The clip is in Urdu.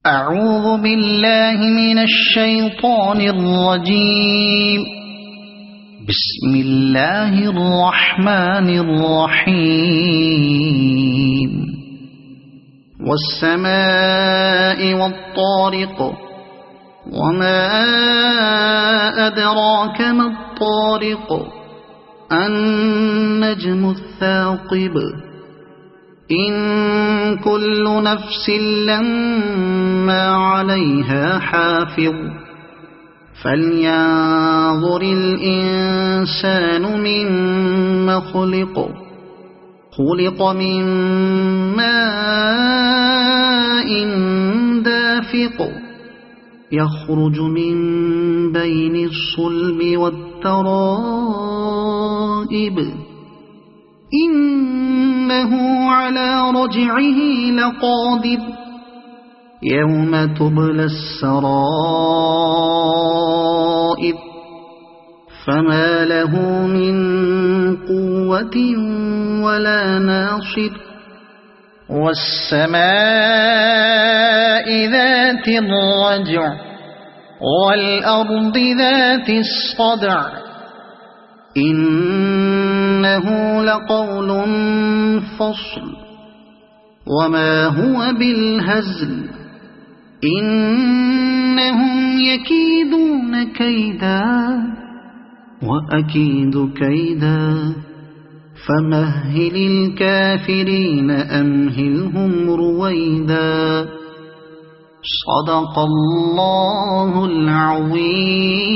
أعوذ بالله من الشيطان الرجيم. بسم الله الرحمن الرحيم. والسماء والطارق، وما أدراك ما الطارق، النجم الثاقب. إن كل نفس لما عليها حافظ. فلينظر الإنسان مما خلق. خلق من ماء دافق، يخرج من بين الصلب والترائب. إنه على رجعه لقادر. يوم تبلى السرائر، فما له من قوة ولا ناصر. والسماء ذات الرجع، والأرض ذات الصدع. إنه لقول فصل، وما هو بالهزل. إنهم يكيدون كيدا، وأكيد كيدا. فمهل الكافرين أمهلهم رويدا. صدق الله العظيم.